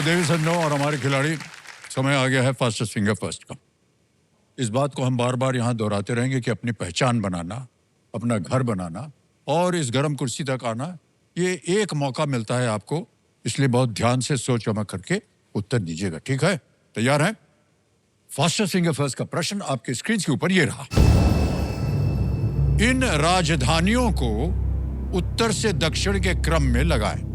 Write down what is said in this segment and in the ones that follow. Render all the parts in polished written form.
तो देवी संजो और हमारे खिलाड़ी, समय आ गया है फास्टेस्ट फिंगर फर्स्ट का। इस बात को हम बार बार यहाँ दोहराते रहेंगे कि अपनी पहचान बनाना, अपना घर बनाना और इस गर्म कुर्सी तक आना, ये एक मौका मिलता है आपको, इसलिए बहुत ध्यान से सोच समझ करके उत्तर दीजिएगा, ठीक है? तैयार हैं? फास्टेस्ट फिंगर फर्स्ट का प्रश्न आपके स्क्रीन के ऊपर ये रहा। इन राजधानियों को उत्तर से दक्षिण के क्रम में लगाएं।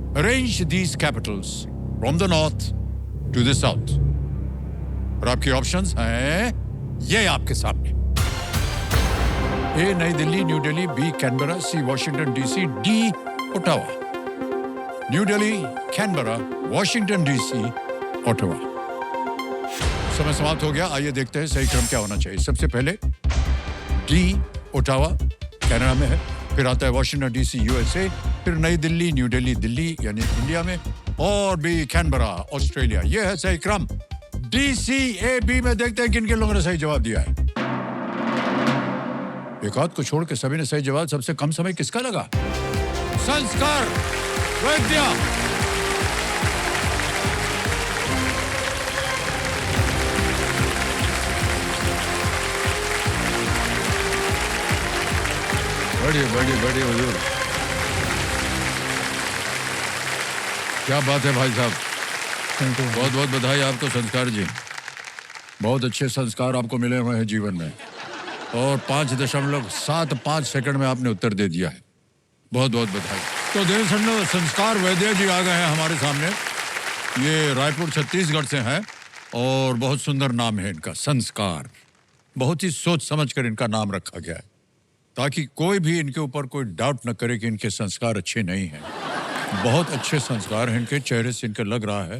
Arrange these capitals from the north to the south. और आपके ऑप्शंस हैं ये आपके सामने। ए नई Delhi, New Delhi, B Canberra, C Washington DC, D Ottawa. New Delhi, Canberra, Washington DC, Ottawa. समय समाप्त हो गया। आइए देखते हैं सही क्रम क्या होना चाहिए। सबसे पहले डी ओटावा कनाडा में है, फिर आता है वॉशिंगटन डीसी यूएसए, फिर नई दिल्ली, न्यू दिल्ली दिल्ली यानी इंडिया में, और भी कैनबरा ऑस्ट्रेलिया। यह है सही क्रम। डीसी ए बी में देखते हैं किन किन लोगों ने सही जवाब दिया है। एक आध को छोड़ के सभी ने सही जवाब। सबसे कम समय किसका लगा? संस्कार वैद्य। बढ़िया हुजूर, क्या बात है भाई साहब, बहुत बहुत बधाई आपको संस्कार जी। बहुत अच्छे संस्कार आपको मिले हुए हैं जीवन में, और 5.75 सेकंड में आपने उत्तर दे दिया है। बहुत बहुत बधाई। तो देव संस्कार वैद्य जी आ गए हैं हमारे सामने। ये रायपुर छत्तीसगढ़ से हैं और बहुत सुंदर नाम है इनका, संस्कार। बहुत ही सोच समझ कर इनका नाम रखा गया है ताकि कोई भी इनके ऊपर कोई डाउट न करे कि इनके संस्कार अच्छे नहीं हैं। बहुत अच्छे संस्कार हैं इनके। चेहरे से इनका लग रहा है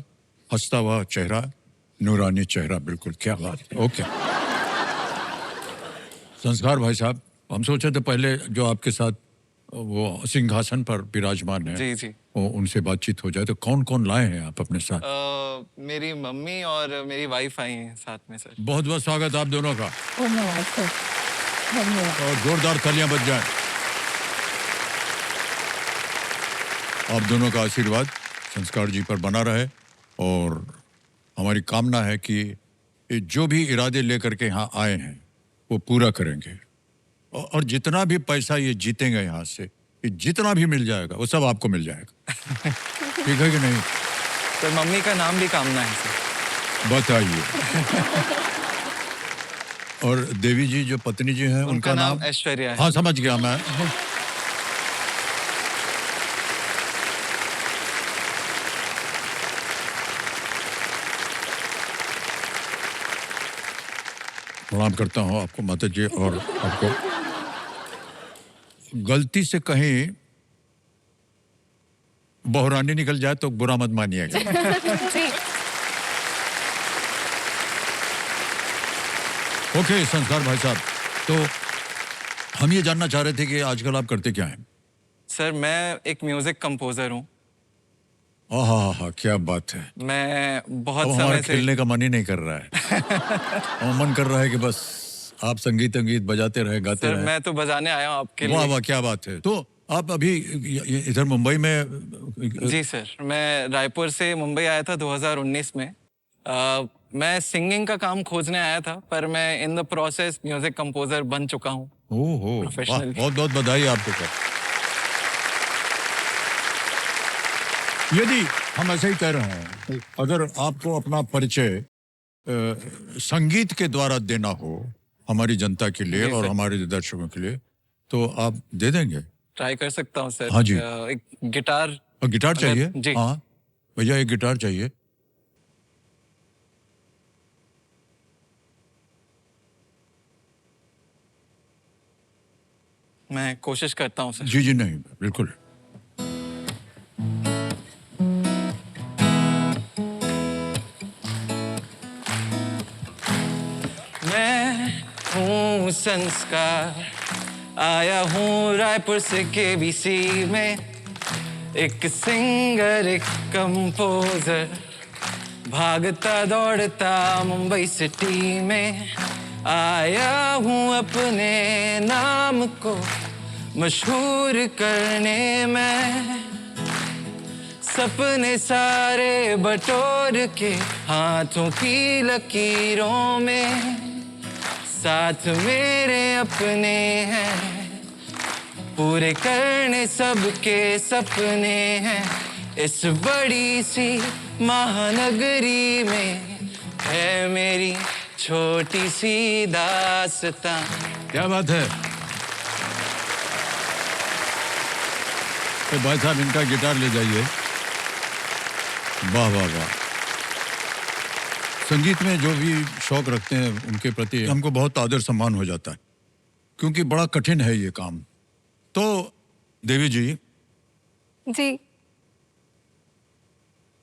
हंसता हुआ चेहरा, नूरानी चेहरा, बिल्कुल। क्या बात है। ओके संस्कार भाई साहब, हम सोचे थे पहले जो आपके साथ वो सिंहासन पर विराजमान है जी जी, वो उनसे बातचीत हो जाए। तो कौन कौन लाए हैं आप अपने साथ? मेरी मम्मी और मेरी वाइफ आई हैं साथ में सर। बहुत बहुत स्वागत आप दोनों का, और जोरदार तालियां बज जाएं। आप दोनों का आशीर्वाद संस्कार जी पर बना रहे, और हमारी कामना है कि ये जो भी इरादे लेकर के यहाँ आए हैं वो पूरा करेंगे, और जितना भी पैसा ये जीतेंगे यहाँ से, ये जितना भी मिल जाएगा वो सब आपको मिल जाएगा। ठीक है कि नहीं? तो मम्मी का नाम भी कामना है सर। बताइए। और देवी जी जो पत्नी जी हैं उनका नाम ऐश्वर्या है। हाँ समझ गया मैं। प्रणाम करता हूँ आपको माता जी, और आपको गलती से कहीं बहुरानी निकल जाए तो बुरा मत मानिएगा। ओके संस्कार भाई साहब, तो हम ये जानना चाह रहे थे कि आजकल आप करते क्या हैं? सर मैं एक म्यूजिक कंपोजर हूँ। हाँ, क्या बात है। मैं बहुत अब समय से खेलने का मन ही नहीं कर रहा है। और मन कर रहा है कि बस आप संगीत बजाते रहे, गाते सर रहे। मैं तो बजाने आया हूँ आपके लिए। वाह वाह, क्या बात है। तो आप अभी इधर मुंबई में? जी सर, मैं रायपुर से मुंबई आया था 2019 में। मैं सिंगिंग का काम खोजने आया था, पर मैं in the process music composer बन चुका हूँ। ओहो, प्रोफेशनल। बहुत बहुत बधाई आपको। यदि हम ऐसे ही कह रहे हैं, अगर आपको अपना परिचय संगीत के द्वारा देना हो हमारी जनता के लिए और हमारे दर्शकों के लिए, तो आप दे देंगे? ट्राई कर सकता हूँ सर। हाँ जी। एक गिटार। गिटार चाहिए? जी। हाँ भैया, एक गिटार चाहिए। मैं कोशिश करता हूँ सर। जी नहीं, बिल्कुल। मैं हूँ संस्कार, आया हूँ रायपुर से केबीसी में, एक सिंगर एक कंपोजर, भागता दौड़ता मुंबई सिटी में। आया हूँ अपने नाम को मशहूर करने में, सपने सारे बटोर के हाथों की लकीरों में, साथ मेरे अपने हैं, पूरे करने सबके सपने हैं। इस बड़ी सी महानगरी में है मेरी छोटी सी दास्तां। क्या बात है। तो भाई साहब इनका गिटार ले जाइए। वाह वाह वाह। संगीत में जो भी शौक रखते हैं उनके प्रति हमको बहुत आदर सम्मान हो जाता है, क्योंकि बड़ा कठिन है ये काम। तो देवी जी, जी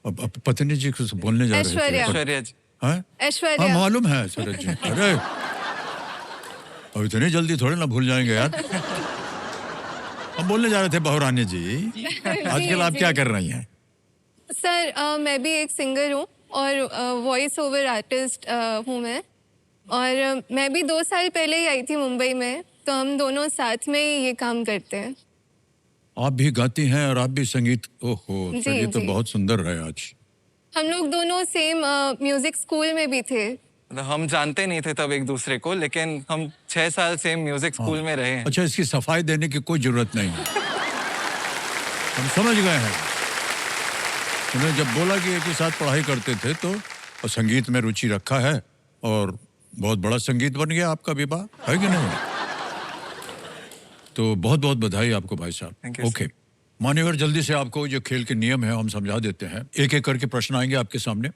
अब पत्नी जी कुछ बोलने जा रहे थे। ऐश्वर्या। ऐश्वर्या जी। हाँ? हाँ, ऐश्वर्या। मालूम है ऐश्वर्या जी। अरे अब इतनी जल्दी थोड़े ना भूल जाएंगे यार। हम बोलने जा रहे थे बहुरानी जी, आजकल आप जी। क्या कर रही हैं? सर मैं भी एक सिंगर हूँ और वॉइस ओवर आर्टिस्ट हूँ मैं। और मैं भी 2 साल पहले ही आई थी मुंबई में, तो हम दोनों साथ में ही ये काम करते हैं। आप भी गाती हैं और आप भी संगीत। ओहो, जी, चलिए तो जी। बहुत सुंदर है आज। हम लोग दोनों सेम म्यूजिक स्कूल में भी थे। मतलब हम जानते नहीं थे तब एक दूसरे को, लेकिन हम 6 साल सेम म्यूजिक स्कूल में रहे हैं। अच्छा, इसकी सफाई देने की कोई जरूरत नहीं है। हम समझ गए हैं। उन्हें जब बोला कि एक ही साथ पढ़ाई करते थे तो और संगीत में रुचि रखा है और बहुत बड़ा संगीत बन गया आपका विवाह, है कि नहीं? तो बहुत बहुत बधाई आपको भाई साहब। Thank you, ओके मान्यवर, जल्दी से आपको जो खेल के नियम है हम समझा देते हैं। एक एक करके प्रश्न आएंगे आपके सामने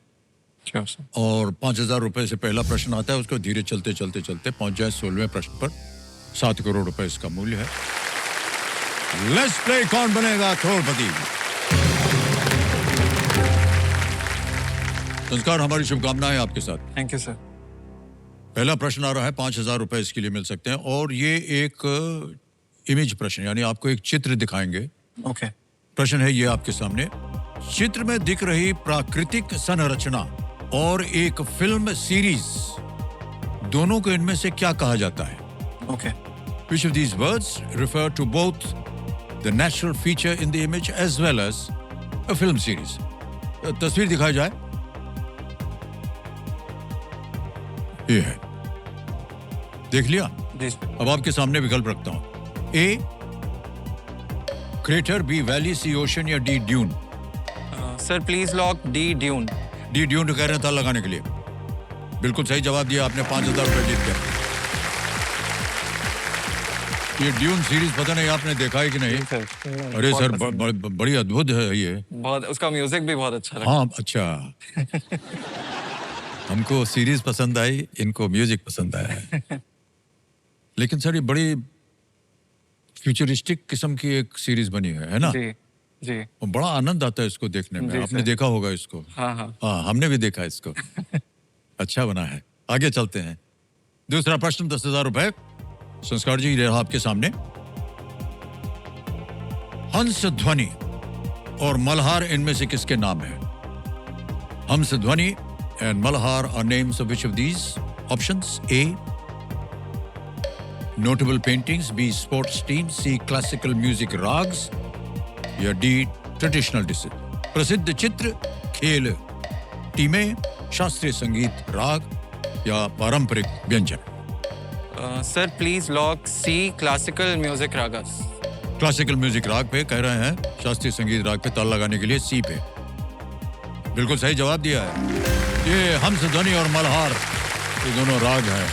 Sure, sir. और 5,000 रुपए से पहला प्रश्न आता है, उसको धीरे चलते चलते चलते पहुंच जाए 16वें प्रश्न पर। 7 करोड़ रुपए इसका मूल्य है। लेट्स प्ले कौन बनेगा करोड़पति। संस्कार, हमारी शुभकामनाएं आपके साथ। Thank you sir. पहला प्रश्न आ रहा है, 5,000 रुपए इसके लिए मिल सकते हैं और ये एक इमेज प्रश्न, यानी आपको एक चित्र दिखाएंगे। ओके। प्रश्न है ये आपके सामने। चित्र में दिख रही प्राकृतिक संरचना और एक फिल्म सीरीज, दोनों को इनमें से क्या कहा जाता है? Okay. Which of these words refer to both the natural feature in the image as well as a film series? तस्वीर दिखाई जाए। ये है, देख लिया? जी। अब आपके सामने विकल्प रखता हूं। ए क्रेटर, बी वैली, सी ओशन या D dune. Sir please lock D dune. D dune कह रहे हैं ताल लगाने के लिए। बिल्कुल सही जवाब दिया आपने, 5,000 रुपए जीत गए। ये ड्यून सीरीज पता नहीं आपने देखा है कि नहीं? सर। अरे सर बड़ी अद्भुत है ये। बहुत, उसका म्यूजिक भी बहुत अच्छा लगा। हाँ अच्छा। हमको सीरीज पसंद आई, इनको म्यूजिक पसंद आया है। लेकिन सर ये बड़ी फ्यूचरिस्टिक किस्म की एक सीरीज बनी है ना? जी जी। और बड़ा आनंद आता है इसको देखने में। जी, आपने सर। देखा होगा इसको। हाँ हाँ। हाँ, हमने भी देखा इसको। अच्छा बना है। आगे चलते हैं। दूसरा प्रश्न, 10,000 रुपए। संस्कार जी, रहा आपके सामने। हंस ध्वनि और मल्हार इनमें से किसके नाम है? Hans Dhwani and Malhar are names of which of these options? A notable paintings, B sports team, C classical music ragas या डी ट्रेडिशनल डिशेज। प्रसिद्ध चित्र, खेल, टीमें, शास्त्रीय संगीत, राग या पारंपरिक व्यंजन। Sir please lock C classical music ragas. Classical music राग पे कह रहे हैं, शास्त्रीय संगीत राग पे ताल लगाने के लिए सी पे। बिल्कुल सही जवाब दिया है। ये हंस ध्वनि और मल्हार, ये दोनों राग हैं।